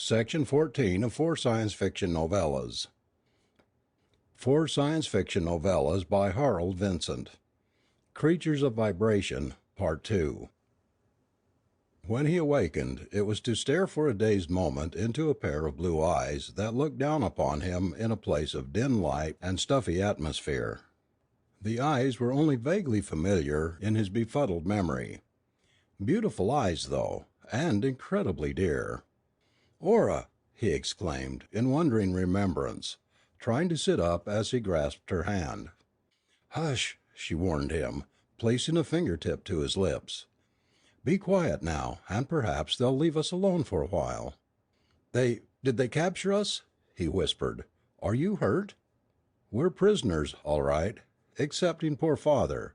Section 14 of 4 Science Fiction Novellas. 4 Science Fiction Novellas by Harl Vincent. Creatures of Vibration, Part 2. When he awakened, it was to stare for a dazed moment into a pair of blue eyes that looked down upon him in a place of dim light and stuffy atmosphere. The eyes were only vaguely familiar in his befuddled memory. Beautiful eyes, though, and incredibly dear. "Ora!" he exclaimed, in wondering remembrance, trying to sit up as he grasped her hand. "Hush!" she warned him, placing a fingertip to his lips. "Be quiet now, and perhaps they'll leave us alone for a while." Did they capture us?" he whispered. "Are you hurt?" "We're prisoners, all right, excepting poor father.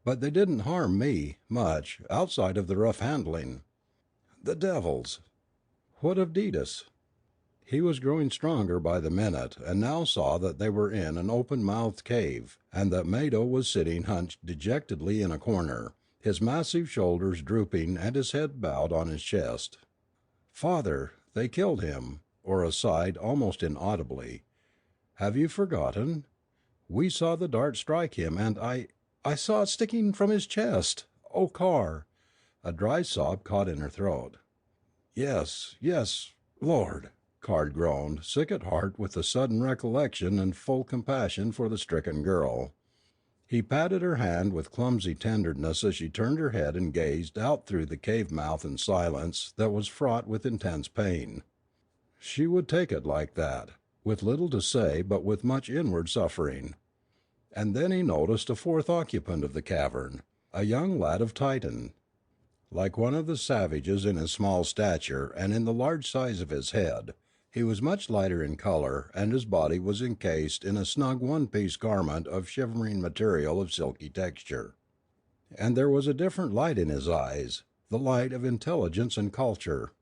But they didn't harm me, much, outside of the rough handling." "The devils! What of Deedus?" He was growing stronger by the minute, and now saw that they were in an open-mouthed cave, and that Mado was sitting hunched dejectedly in a corner, his massive shoulders drooping and his head bowed on his chest. "Father, they killed him," Ora sighed almost inaudibly. "Have you forgotten? We saw the dart strike him, and I saw it sticking from his chest. Oh, Carr!" A dry sob caught in her throat. Yes, Lord," Carr groaned, sick at heart with the sudden recollection and full compassion for the stricken girl. He patted her hand with clumsy tenderness as she turned her head and gazed out through the cave mouth in silence that was fraught with intense pain. She would take it like that, with little to say but with much inward suffering. And then he noticed a fourth occupant of the cavern, a young lad of Titan. Like one of the savages in his small stature and in the large size of his head, he was much lighter in color, and his body was encased in a snug one-piece garment of shimmering material of silky texture. And there was a different light in his eyes, the light of intelligence and culture.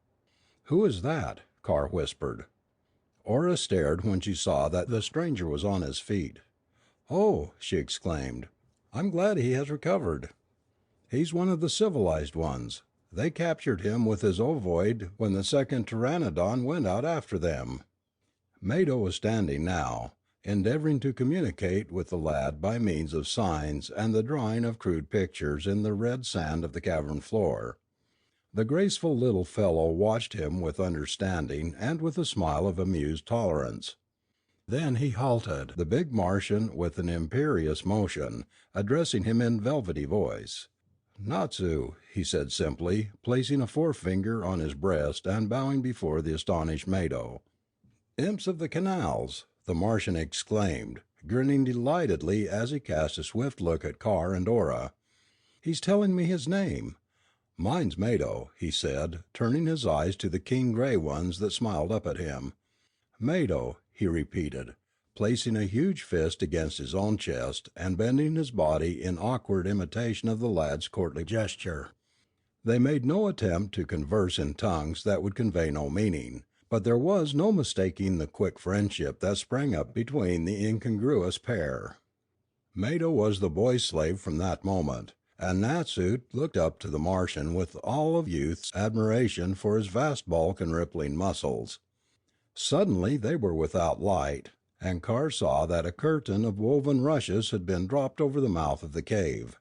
"Who is that?" Carr whispered. Ora stared when she saw that the stranger was on his feet. "Oh," she exclaimed, "I'm glad he has recovered." "He's one of the civilized ones. They captured him with his ovoid when the second pteranodon went out after them." Mado was standing now, endeavoring to communicate with the lad by means of signs and the drawing of crude pictures in the red sand of the cavern floor. The graceful little fellow watched him with understanding and with a smile of amused tolerance. Then he halted the big Martian with an imperious motion, addressing him in velvety voice. "Natsu," he said simply, placing a forefinger on his breast and bowing before the astonished Mado. "Imps of the canals!" the Martian exclaimed, grinning delightedly as he cast a swift look at Carr and Ora. "He's telling me his name. Mine's Mado," he said, turning his eyes to the keen gray ones that smiled up at him. "Mado," he repeated, placing a huge fist against his own chest and bending his body in awkward imitation of the lad's courtly gesture. They made no attempt to converse in tongues that would convey no meaning, but there was no mistaking the quick friendship that sprang up between the incongruous pair. Mado was the boy's slave from that moment, and Natsu looked up to the Martian with all of youth's admiration for his vast bulk and rippling muscles. Suddenly they were without light, and Carr saw that a curtain of woven rushes had been dropped over the mouth of the cave.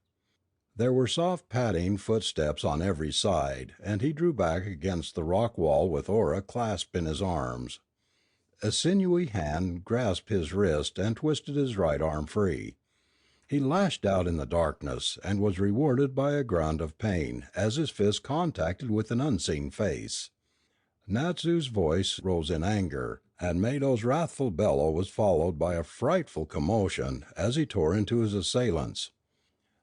There were soft padding footsteps on every side, and he drew back against the rock wall with Ora clasped in his arms. A sinewy hand grasped his wrist and twisted his right arm free. He lashed out in the darkness and was rewarded by a grunt of pain as his fist contacted with an unseen face. Natsu's voice rose in anger, and Mado's wrathful bellow was followed by a frightful commotion as he tore into his assailants.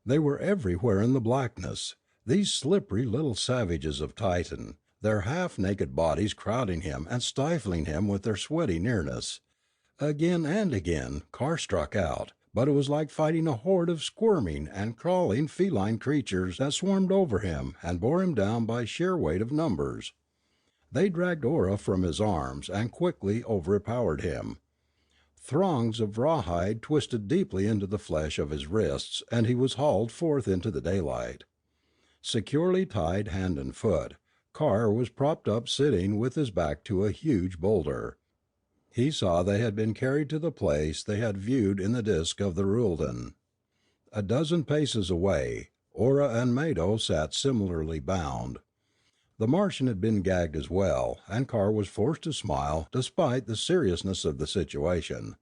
They were everywhere in the blackness, these slippery little savages of Titan, their half-naked bodies crowding him and stifling him with their sweaty nearness. Again and again Carr struck out, but it was like fighting a horde of squirming and crawling feline creatures that swarmed over him and bore him down by sheer weight of numbers. They dragged Ora from his arms and quickly overpowered him. Thongs of rawhide twisted deeply into the flesh of his wrists, and he was hauled forth into the daylight. Securely tied hand and foot, Carr was propped up sitting with his back to a huge boulder. He saw they had been carried to the place they had viewed in the disk of the Rulden. A dozen paces away, Ora and Mado sat similarly bound. The Martian had been gagged as well, and Carr was forced to smile despite the seriousness of the situation.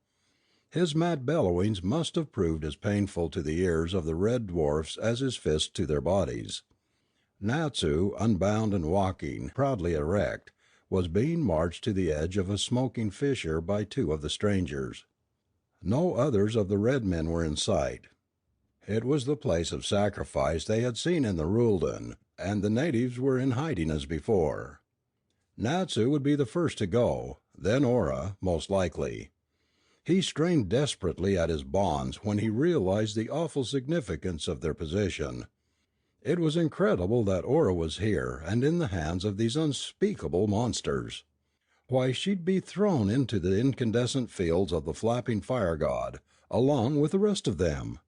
His mad bellowings must have proved as painful to the ears of the red dwarfs as his fists to their bodies. Natsu, unbound and walking proudly erect, was being marched to the edge of a smoking fissure by two of the strangers. No others of the red men were in sight. It was the place of sacrifice they had seen in the Rulden, and the natives were in hiding as before. Natsu would be the first to go, then Ora, most likely. He strained desperately at his bonds when he realized the awful significance of their position. It was incredible that Ora was here and in the hands of these unspeakable monsters. Why, she'd be thrown into the incandescent fields of the flapping fire god, along with the rest of them.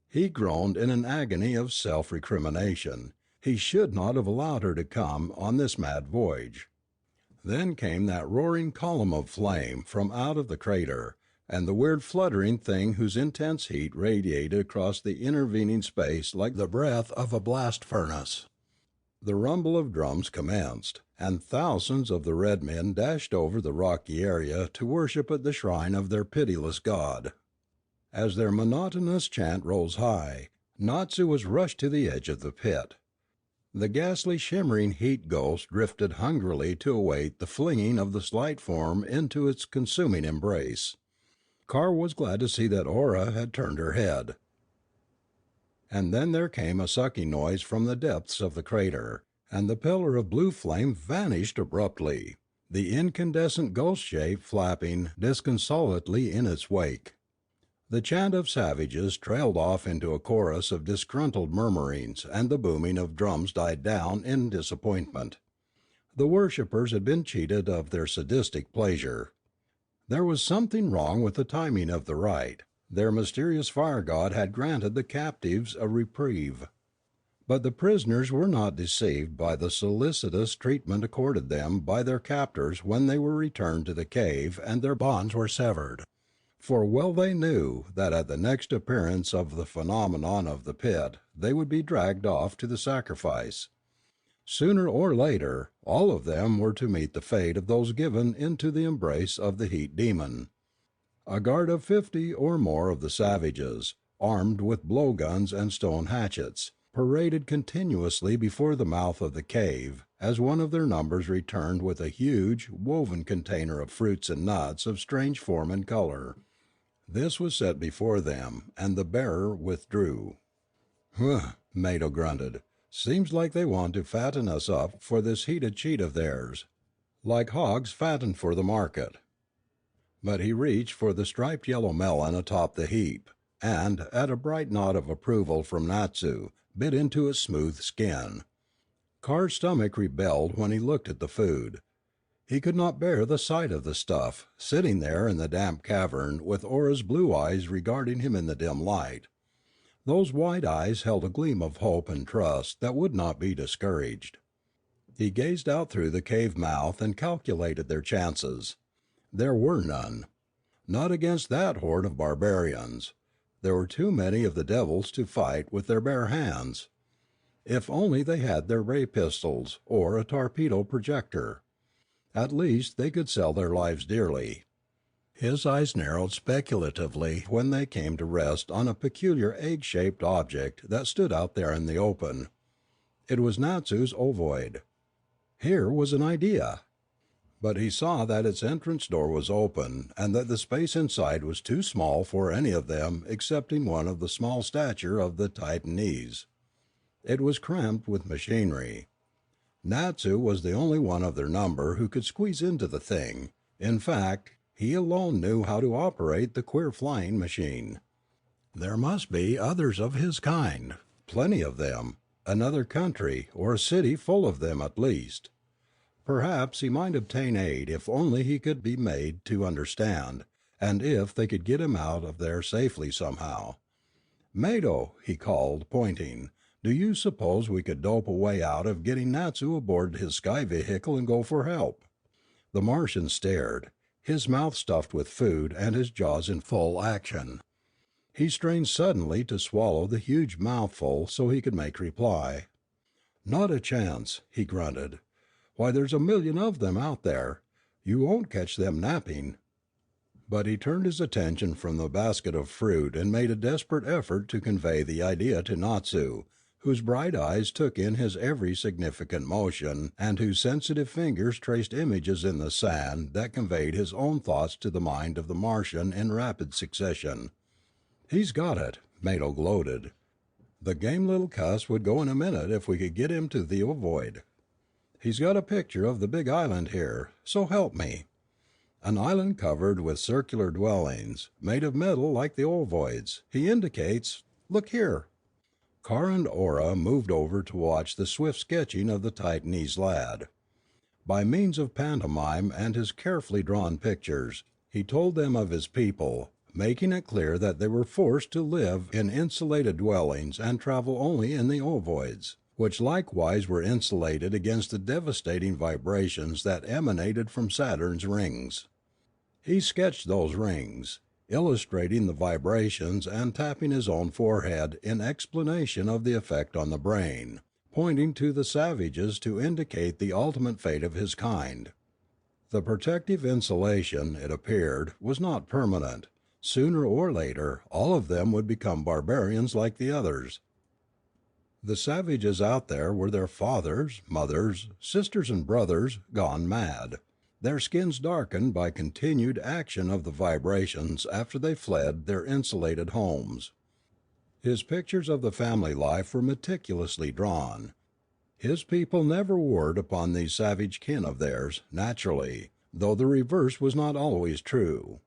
He groaned in an agony of self-recrimination. He should not have allowed her to come on this mad voyage. Then came that roaring column of flame from out of the crater, and the weird fluttering thing whose intense heat radiated across the intervening space like the breath of a blast furnace. The rumble of drums commenced, and thousands of the red men dashed over the rocky area to worship at the shrine of their pitiless god. As their monotonous chant rose high, Natsu was rushed to the edge of the pit. The ghastly shimmering heat ghost drifted hungrily to await the flinging of the slight form into its consuming embrace. Carr was glad to see that Ora had turned her head. And then there came a sucking noise from the depths of the crater, and the pillar of blue flame vanished abruptly, the incandescent ghost shape flapping disconsolately in its wake. The chant of savages trailed off into a chorus of disgruntled murmurings, and the booming of drums died down in disappointment. The worshippers had been cheated of their sadistic pleasure. There was something wrong with the timing of the rite. Their mysterious fire god had granted the captives a reprieve. But the prisoners were not deceived by the solicitous treatment accorded them by their captors when they were returned to the cave and their bonds were severed. For well they knew that at the next appearance of the phenomenon of the pit they would be dragged off to the sacrifice. Sooner or later, all of them were to meet the fate of those given into the embrace of the heat demon. A guard of 50 or more of the savages, armed with blowguns and stone hatchets, paraded continuously before the mouth of the cave as one of their numbers returned with a huge, woven container of fruits and nuts of strange form and color. This was set before them, and the bearer withdrew. "Huh," Mado grunted. "Seems like they want to fatten us up for this heated cheat of theirs. Like hogs fattened for the market." But he reached for the striped yellow melon atop the heap, and, at a bright nod of approval from Natsu, bit into its smooth skin. Carr's stomach rebelled when he looked at the food. He could not bear the sight of the stuff, sitting there in the damp cavern with Ora's blue eyes regarding him in the dim light. Those white eyes held a gleam of hope and trust that would not be discouraged. He gazed out through the cave mouth and calculated their chances. There were none. Not against that horde of barbarians. There were too many of the devils to fight with their bare hands. If only they had their ray pistols, or a torpedo projector. At least they could sell their lives dearly. His eyes narrowed speculatively when they came to rest on a peculiar egg-shaped object that stood out there in the open. It was Natsu's ovoid. Here was an idea! But he saw that its entrance door was open, and that the space inside was too small for any of them excepting one of the small stature of the Titanese. It was crammed with machinery. Natsu was the only one of their number who could squeeze into the thing. In fact, he alone knew how to operate the queer flying machine. There must be others of his kind, plenty of them, another country or a city full of them at least. Perhaps he might obtain aid if only he could be made to understand, and if they could get him out of there safely somehow. "Mado," he called, pointing. Do you suppose we could dope a way out of getting Natsu aboard his sky vehicle and go for help?" The Martian stared, his mouth stuffed with food and his jaws in full action. He strained suddenly to swallow the huge mouthful so he could make reply. "Not a chance," he grunted. "Why, there's a million of them out there. You won't catch them napping." But he turned his attention from the basket of fruit and made a desperate effort to convey the idea to Natsu, whose bright eyes took in his every significant motion and whose sensitive fingers traced images in the sand that conveyed his own thoughts to the mind of the Martian in rapid succession. "He's got it," Mado gloated. "The game little cuss would go in a minute if we could get him to the ovoid. He's got a picture of the big island here, so help me. An island covered with circular dwellings, made of metal like the ovoids. He indicates, look here." Carr and Ora moved over to watch the swift sketching of the Titanese lad. By means of pantomime and his carefully drawn pictures, he told them of his people, making it clear that they were forced to live in insulated dwellings and travel only in the ovoids, which likewise were insulated against the devastating vibrations that emanated from Saturn's rings. He sketched those rings, illustrating the vibrations and tapping his own forehead in explanation of the effect on the brain, pointing to the savages to indicate the ultimate fate of his kind. The protective insulation, it appeared, was not permanent. Sooner or later, all of them would become barbarians like the others. The savages out there were their fathers, mothers, sisters and brothers, gone mad, their skins darkened by continued action of the vibrations after they fled their insulated homes. His pictures of the family life were meticulously drawn. His people never warred upon these savage kin of theirs, naturally, though the reverse was not always true.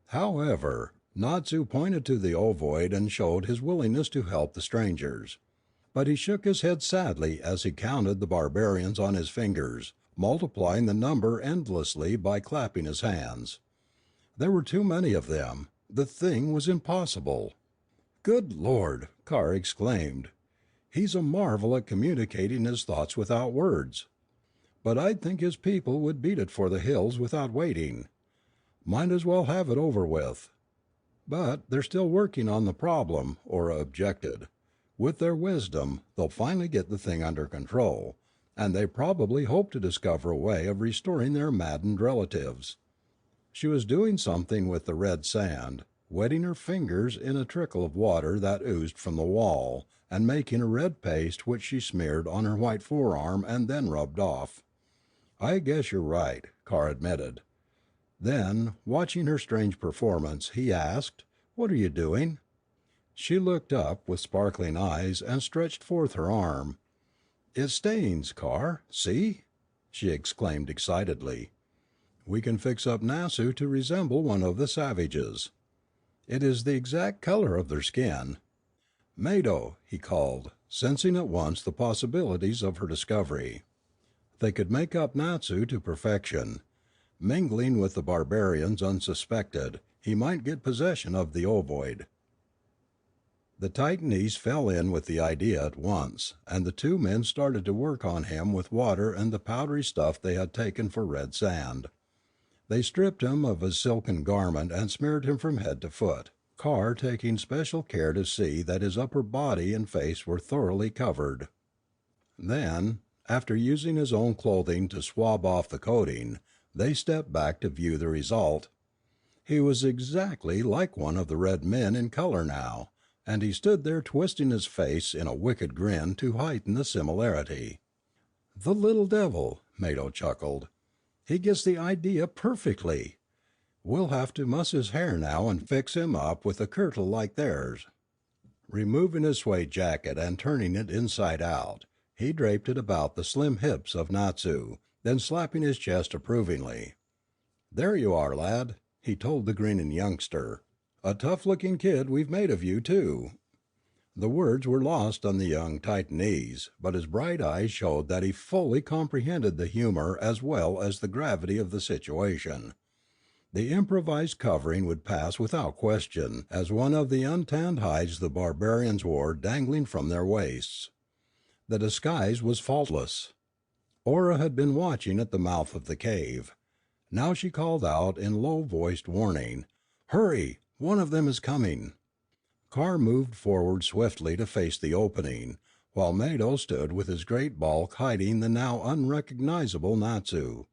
However, Natsu pointed to the ovoid and showed his willingness to help the strangers. But he shook his head sadly as he counted the barbarians on his fingers, multiplying the number endlessly by clapping his hands. There were too many of them. The thing was impossible. "Good Lord!" Carr exclaimed. "He's a marvel at communicating his thoughts without words. But I'd think his people would beat it for the hills without waiting. Might as well have it over with." "But they're still working on the problem," Ora objected. "With their wisdom, they'll finally get the thing under control, and they probably hope to discover a way of restoring their maddened relatives." She was doing something with the red sand, wetting her fingers in a trickle of water that oozed from the wall, and making a red paste which she smeared on her white forearm and then rubbed off. "I guess you're right," Carr admitted. Then, watching her strange performance, he asked, "What are you doing?" She looked up with sparkling eyes and stretched forth her arm. "It stains, Carr, see?" she exclaimed excitedly. "We can fix up Natsu to resemble one of the savages. It is the exact color of their skin." "Mado," he called, sensing at once the possibilities of her discovery. They could make up Natsu to perfection. Mingling with the barbarians unsuspected, he might get possession of the ovoid. The Titanese fell in with the idea at once, and the two men started to work on him with water and the powdery stuff they had taken for red sand. They stripped him of his silken garment and smeared him from head to foot, Carr taking special care to see that his upper body and face were thoroughly covered. Then, after using his own clothing to swab off the coating, they stepped back to view the result. He was exactly like one of the red men in color now, and he stood there twisting his face in a wicked grin to heighten the similarity. "The little devil," Mado chuckled. "He gets the idea perfectly. We'll have to muss his hair now and fix him up with a kirtle like theirs." Removing his suede jacket and turning it inside out, he draped it about the slim hips of Natsu, then slapping his chest approvingly. "There you are, lad," he told the grinning youngster. "A tough-looking kid we've made of you, too." The words were lost on the young Titanese, but his bright eyes showed that he fully comprehended the humor as well as the gravity of the situation. The improvised covering would pass without question as one of the untanned hides the barbarians wore dangling from their waists. The disguise was faultless. Ora had been watching at the mouth of the cave. Now she called out in low-voiced warning, "Hurry! One of them is coming!" Carr moved forward swiftly to face the opening, while Mado stood with his great bulk hiding the now unrecognizable Natsu.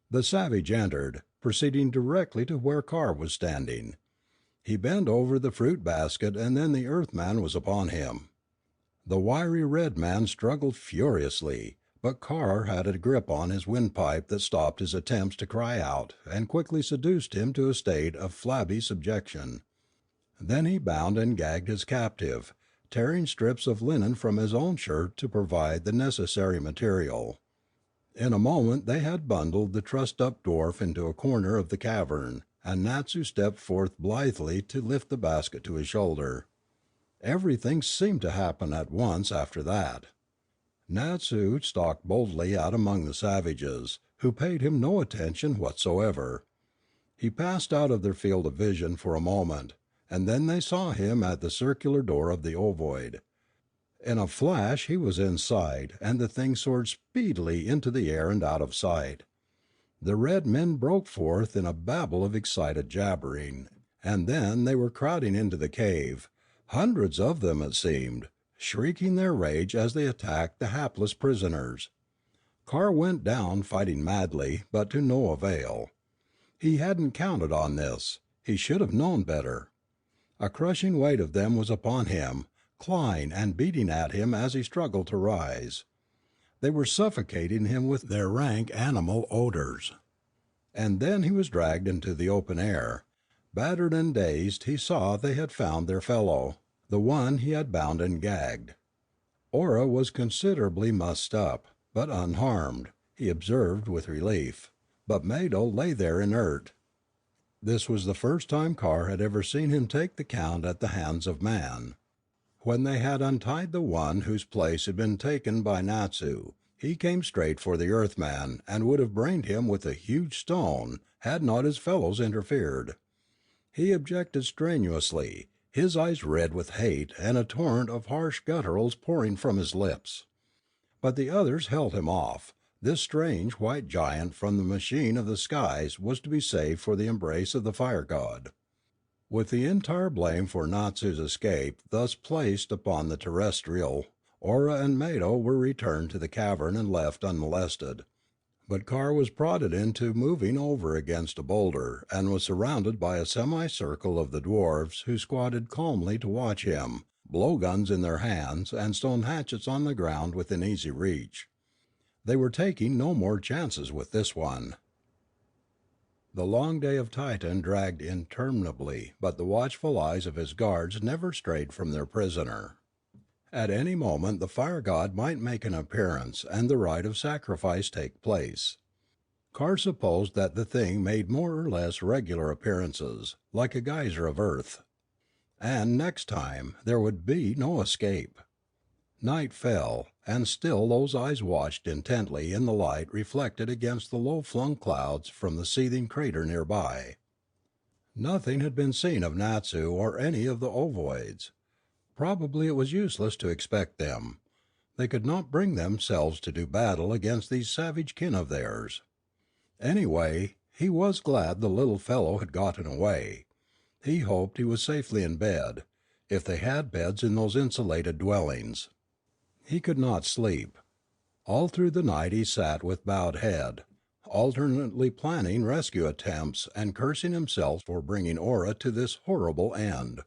The savage entered, proceeding directly to where Carr was standing. He bent over the fruit basket and then the Earthman was upon him. The wiry red man struggled furiously, but Carr had a grip on his windpipe that stopped his attempts to cry out and quickly seduced him to a state of flabby subjection. Then he bound and gagged his captive, tearing strips of linen from his own shirt to provide the necessary material. In a moment they had bundled the trussed-up dwarf into a corner of the cavern, and Natsu stepped forth blithely to lift the basket to his shoulder. Everything seemed to happen at once after that. Natsu stalked boldly out among the savages, who paid him no attention whatsoever. He passed out of their field of vision for a moment, and then they saw him at the circular door of the ovoid. In a flash he was inside, and the thing soared speedily into the air and out of sight. The red men broke forth in a babble of excited jabbering, and then they were crowding into the cave, hundreds of them it seemed, shrieking their rage as they attacked the hapless prisoners. Carr went down fighting madly, but to no avail. He hadn't counted on this. He should have known better. A crushing weight of them was upon him, clawing and beating at him as he struggled to rise. They were suffocating him with their rank animal odors. And then he was dragged into the open air. Battered and dazed, he saw they had found their fellow, the one he had bound and gagged. Ora was considerably mussed up, but unharmed, he observed with relief. But Mado lay there inert. This was the first time Carr had ever seen him take the count at the hands of man. When they had untied the one whose place had been taken by Natsu, he came straight for the Earthman and would have brained him with a huge stone had not his fellows interfered. He objected strenuously, his eyes red with hate and a torrent of harsh gutturals pouring from his lips. But the others held him off. This strange white giant from the machine of the skies was to be saved for the embrace of the fire god. With the entire blame for Natsu's escape thus placed upon the terrestrial, Ora and Mado were returned to the cavern and left unmolested. But Carr was prodded into moving over against a boulder and was surrounded by a semicircle of the dwarves who squatted calmly to watch him, blowguns in their hands and stone hatchets on the ground within easy reach. They were taking no more chances with this one. The long day of Titan dragged interminably, but the watchful eyes of his guards never strayed from their prisoner. At any moment the fire god might make an appearance and the rite of sacrifice take place. Carr supposed that the thing made more or less regular appearances, like a geyser of earth. And next time there would be no escape. Night fell, and still those eyes watched intently in the light reflected against the low-flung clouds from the seething crater nearby. Nothing had been seen of Natsu or any of the ovoids. Probably it was useless to expect them. They could not bring themselves to do battle against these savage kin of theirs. Anyway, he was glad the little fellow had gotten away. He hoped he was safely in bed, if they had beds in those insulated dwellings. He could not sleep. All through the night he sat with bowed head, alternately planning rescue attempts and cursing himself for bringing Ora to this horrible end.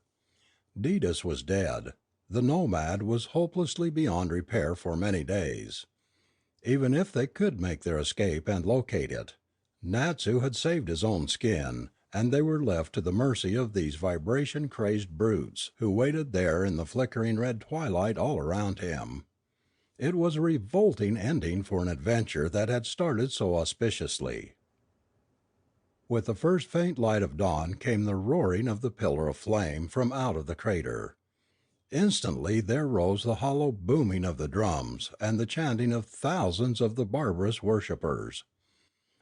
Detis was dead. The nomad was hopelessly beyond repair for many days. Even if they could make their escape and locate it, Natsu had saved his own skin, and they were left to the mercy of these vibration-crazed brutes who waited there in the flickering red twilight all around him. It was a revolting ending for an adventure that had started so auspiciously. With the first faint light of dawn came the roaring of the pillar of flame from out of the crater. Instantly there rose the hollow booming of the drums and the chanting of thousands of the barbarous worshippers.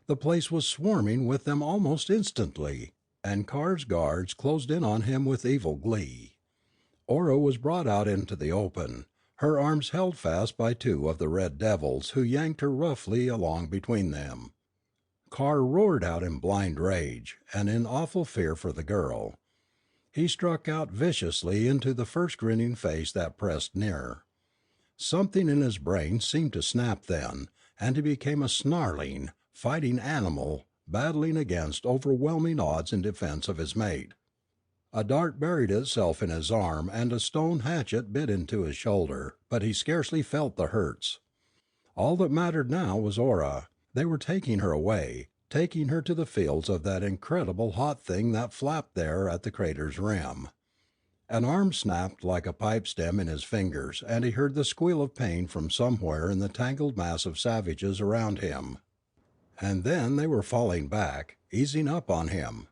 The place was swarming with them almost instantly, and Carr's guards closed in on him with evil glee. Ora was brought out into the open, her arms held fast by two of the red devils who yanked her roughly along between them. Carr roared out in blind rage and in awful fear for the girl. He struck out viciously into the first grinning face that pressed near. Something in his brain seemed to snap then, and he became a snarling, fighting animal, battling against overwhelming odds in defense of his mate. A dart buried itself in his arm and a stone hatchet bit into his shoulder, but he scarcely felt the hurts. All that mattered now was Ora. They were taking her away, taking her to the fields of that incredible hot thing that flapped there at the crater's rim. An arm snapped like a pipe stem in his fingers, and he heard the squeal of pain from somewhere in the tangled mass of savages around him. And then they were falling back, easing up on him.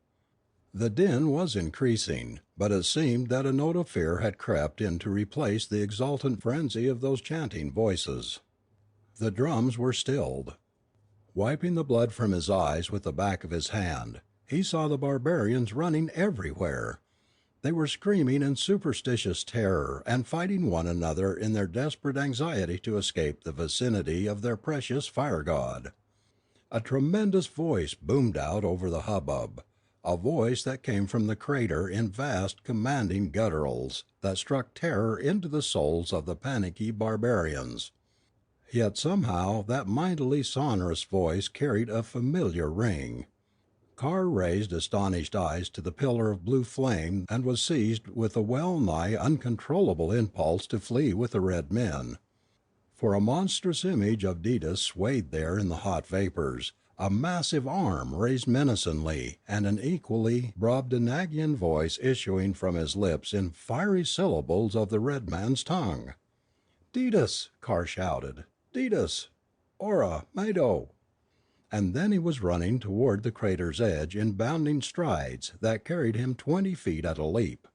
The din was increasing, but it seemed that a note of fear had crept in to replace the exultant frenzy of those chanting voices. The drums were stilled. Wiping the blood from his eyes with the back of his hand, he saw the barbarians running everywhere. They were screaming in superstitious terror and fighting one another in their desperate anxiety to escape the vicinity of their precious fire god. A tremendous voice boomed out over the hubbub, a voice that came from the crater in vast commanding gutturals that struck terror into the souls of the panicky barbarians. Yet somehow that mightily sonorous voice carried a familiar ring. Carr raised astonished eyes to the pillar of blue flame and was seized with a well-nigh uncontrollable impulse to flee with the red men. For a monstrous image of Detis swayed there in the hot vapors, a massive arm raised menacingly and an equally Brobdingnagian voice issuing from his lips in fiery syllables of the red man's tongue. "Detis!" Carr shouted. "Detis! Ora! Mado!" And then he was running toward the crater's edge in bounding strides that carried him 20 feet at a leap.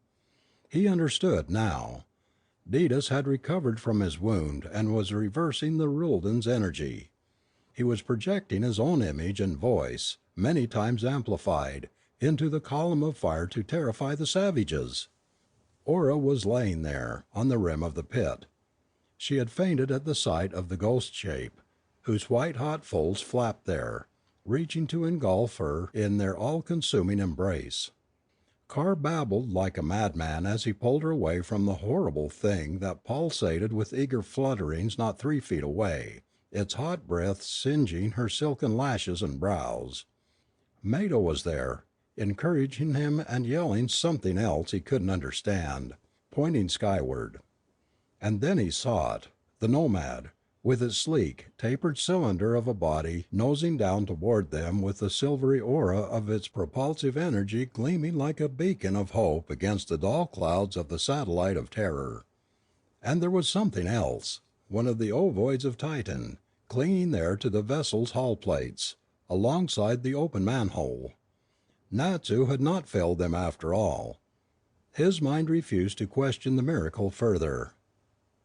He understood now. Detis had recovered from his wound and was reversing the Rulden's energy. He was projecting his own image and voice, many times amplified, into the column of fire to terrify the savages. Ora was laying there, on the rim of the pit. She had fainted at the sight of the ghost shape, whose white-hot folds flapped there, reaching to engulf her in their all-consuming embrace. Carr babbled like a madman as he pulled her away from the horrible thing that pulsated with eager flutterings not 3 feet away, its hot breath singeing her silken lashes and brows. Mado was there, encouraging him and yelling something else he couldn't understand, pointing skyward. And then he saw it, the Nomad, with its sleek, tapered cylinder of a body nosing down toward them with the silvery aura of its propulsive energy gleaming like a beacon of hope against the dull clouds of the satellite of terror. And there was something else, one of the ovoids of Titan, clinging there to the vessel's hull plates, alongside the open manhole. Natsu had not failed them after all. His mind refused to question the miracle further.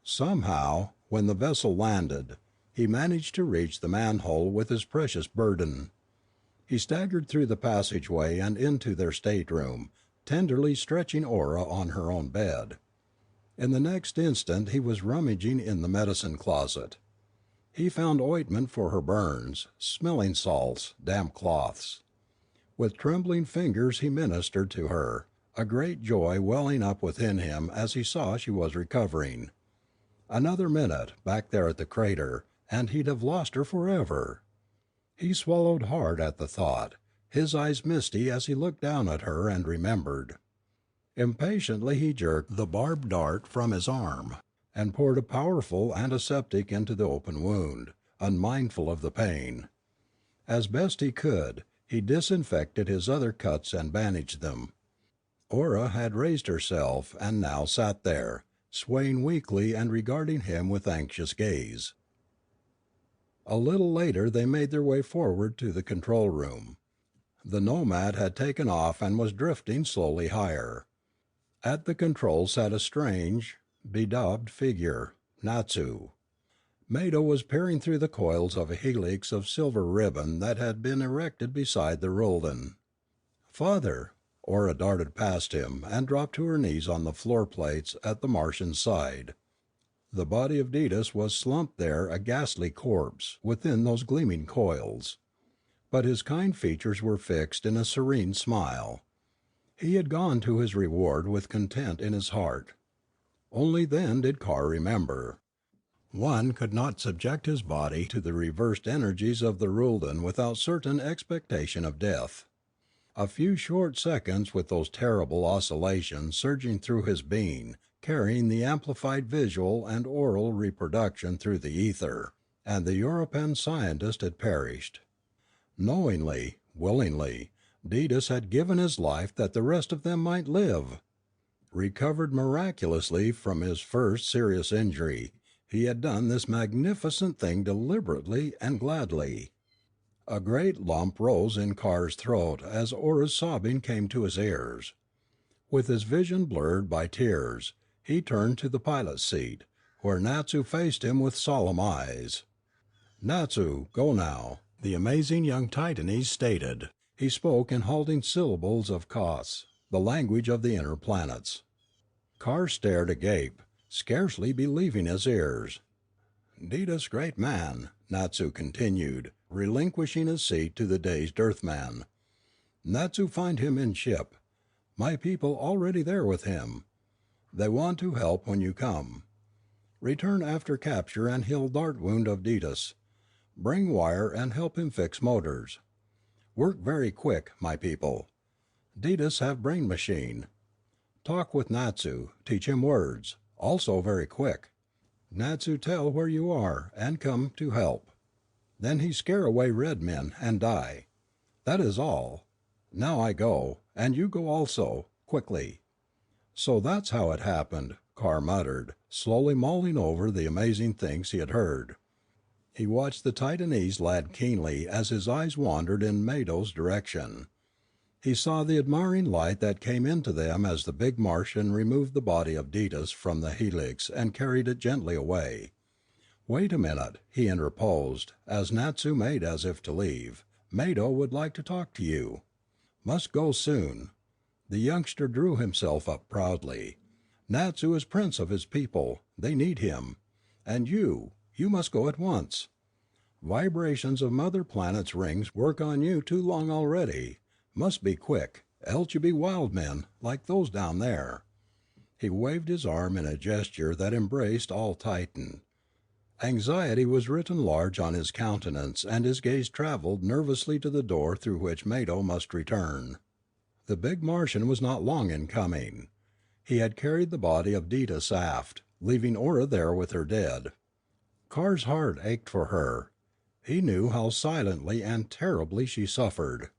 Somehow, when the vessel landed, he managed to reach the manhole with his precious burden. He staggered through the passageway and into their stateroom, tenderly stretching Ora on her own bed. In the next instant he was rummaging in the medicine closet. He found ointment for her burns, smelling salts, damp cloths. With trembling fingers he ministered to her, a great joy welling up within him as he saw she was recovering. Another minute, back there at the crater, and he'd have lost her forever. He swallowed hard at the thought, his eyes misty as he looked down at her and remembered. Impatiently he jerked the barbed dart from his arm, and poured a powerful antiseptic into the open wound, unmindful of the pain. As best he could, he disinfected his other cuts and bandaged them. Ora had raised herself and now sat there, swaying weakly and regarding him with anxious gaze. A little later they made their way forward to the control room. The Nomad had taken off and was drifting slowly higher. At the controls sat a strange, bedaubed figure, Natsu. Mado was peering through the coils of a helix of silver ribbon that had been erected beside the Rulden. "Father!" Ora darted past him and dropped to her knees on the floor plates at the Martian's side. The body of Detis was slumped there a ghastly corpse within those gleaming coils. But his kind features were fixed in a serene smile. He had gone to his reward with content in his heart. Only then did Carr remember. One could not subject his body to the reversed energies of the Rulden without certain expectation of death. A few short seconds with those terrible oscillations surging through his being, carrying the amplified visual and aural reproduction through the ether, and the European scientist had perished. Knowingly, willingly, Detis had given his life that the rest of them might live. Recovered miraculously from his first serious injury, he had done this magnificent thing deliberately and gladly. A great lump rose in Carr's throat as Ora's sobbing came to his ears. With his vision blurred by tears, he turned to the pilot's seat, where Natsu faced him with solemn eyes. "Natsu, go now," the amazing young Titanese stated. He spoke in halting syllables of Cos, the language of the inner planets. Carr stared agape, scarcely believing his ears. "Detis great man," Natsu continued, relinquishing his seat to the dazed Earthman. "Natsu find him in ship. My people already there with him. They want to help when you come. Return after capture and heal dart wound of Detis. Bring wire and help him fix motors. Work very quick, my people. Detis have brain machine. Talk with Natsu, teach him words, also very quick. Natsu tell where you are and come to help. Then he scare away red men and die. That is all. Now I go, and you go also, quickly." So that's how it happened, Carr muttered, slowly mulling over the amazing things he had heard. He watched the Titanese lad keenly as his eyes wandered in Mado's direction. He saw the admiring light that came into them as the big Martian removed the body of Detis from the helix and carried it gently away. "Wait a minute," he interposed, as Natsu made as if to leave. "Mado would like to talk to you." "Must go soon." The youngster drew himself up proudly. "Natsu is prince of his people. They need him. And you must go at once. Vibrations of Mother Planet's rings work on you too long already. Must be quick, else you be wild men, like those down there." He waved his arm in a gesture that embraced all Titan. Anxiety was written large on his countenance and his gaze traveled nervously to the door through which Mado must return. The big Martian was not long in coming. He had carried the body of Detis aft, leaving Ora there with her dead. Carr's heart ached for her. He knew how silently and terribly she suffered.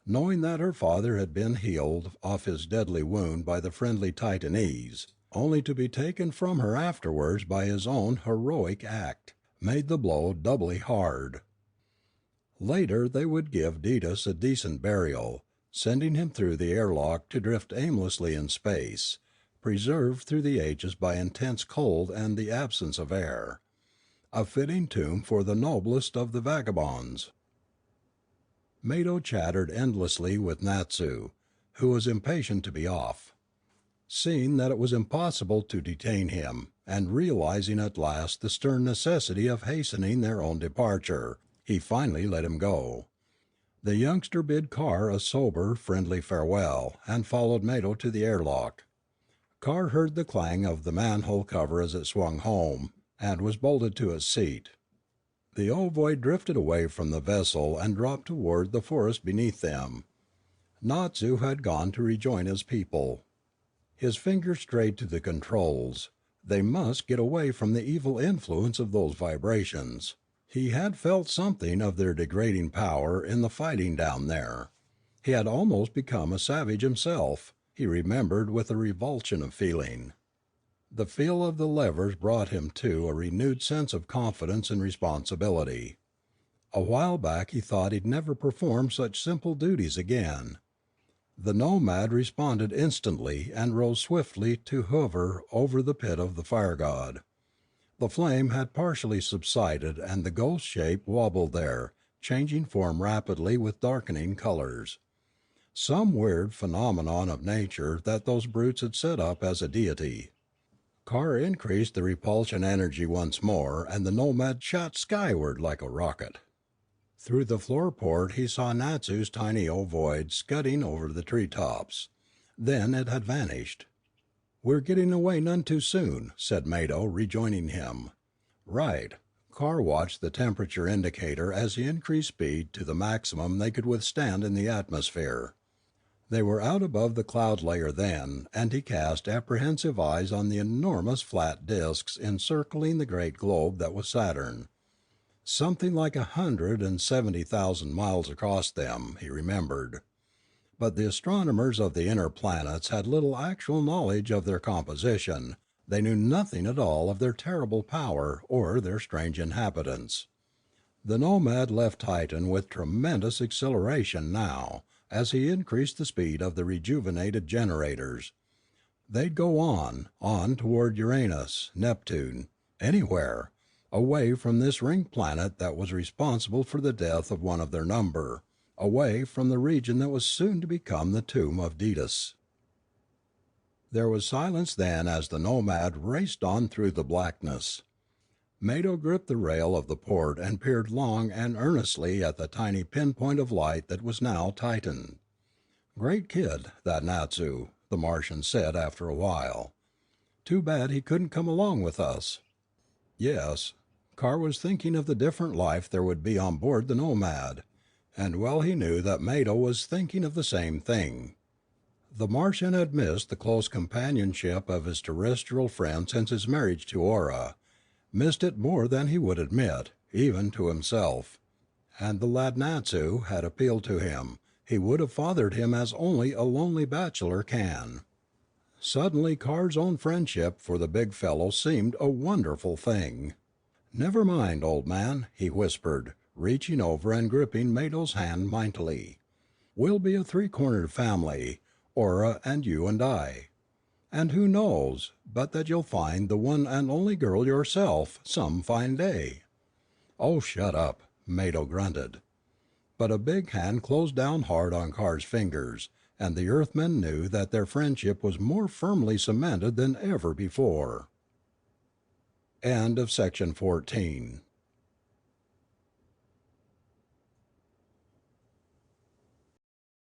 Knowing that her father had been healed of his deadly wound by the friendly Titanese, only to be taken from her afterwards by his own heroic act, made the blow doubly hard. Later they would give Detis a decent burial, sending him through the airlock to drift aimlessly in space, preserved through the ages by intense cold and the absence of air. A fitting tomb for the noblest of the vagabonds. Mado chattered endlessly with Natsu, who was impatient to be off. Seeing that it was impossible to detain him, and realizing at last the stern necessity of hastening their own departure, he finally let him go. The youngster bid Carr a sober, friendly farewell, and followed Mado to the airlock. Carr heard the clang of the manhole cover as it swung home, and was bolted to his seat. The ovoid drifted away from the vessel and dropped toward the forest beneath them. Natsu had gone to rejoin his people. His fingers strayed to the controls. They must get away from the evil influence of those vibrations. He had felt something of their degrading power in the fighting down there. He had almost become a savage himself, he remembered with a revulsion of feeling. The feel of the levers brought him to a renewed sense of confidence and responsibility. A while back he thought he'd never perform such simple duties again. The nomad responded instantly and rose swiftly to hover over the pit of the fire god. The flame had partially subsided and the ghost shape wobbled there, changing form rapidly with darkening colors. Some weird phenomenon of nature that those brutes had set up as a deity. Carr increased the repulsion energy once more and the nomad shot skyward like a rocket. Through the floor port he saw Natsu's tiny ovoid scudding over the treetops. Then it had vanished. "We're getting away none too soon," said Mado, rejoining him. "Right." Carr watched the temperature indicator as he increased speed to the maximum they could withstand in the atmosphere. They were out above the cloud layer then, and he cast apprehensive eyes on the enormous flat disks encircling the great globe that was Saturn. Something like 170,000 miles across them, he remembered. But the astronomers of the inner planets had little actual knowledge of their composition. They knew nothing at all of their terrible power or their strange inhabitants. The nomad left Titan with tremendous acceleration now, as he increased the speed of the rejuvenated generators. They'd go on toward Uranus, Neptune, anywhere, away from this ring planet that was responsible for the death of one of their number, away from the region that was soon to become the tomb of Detis. There was silence then as the nomad raced on through the blackness. Mado gripped the rail of the port and peered long and earnestly at the tiny pinpoint of light that was now Titan. "Great kid, that Natsu," the Martian said after a while. "Too bad he couldn't come along with us." Yes, Carr was thinking of the different life there would be on board the Nomad, and well he knew that Mado was thinking of the same thing. The Martian had missed the close companionship of his terrestrial friend since his marriage to Ora, missed it more than he would admit, even to himself. And the lad Natsu had appealed to him. He would have fathered him as only a lonely bachelor can. Suddenly Carr's own friendship for the big fellow seemed a wonderful thing. "Never mind, old man," he whispered, reaching over and gripping Mado's hand mightily. "We'll be a three-cornered family, Ora and you and I. And who knows but that you'll find the one and only girl yourself some fine day." "Oh, shut up," Mado grunted. But a big hand closed down hard on Carr's fingers, and the Earthmen knew that their friendship was more firmly cemented than ever before. End of section 14.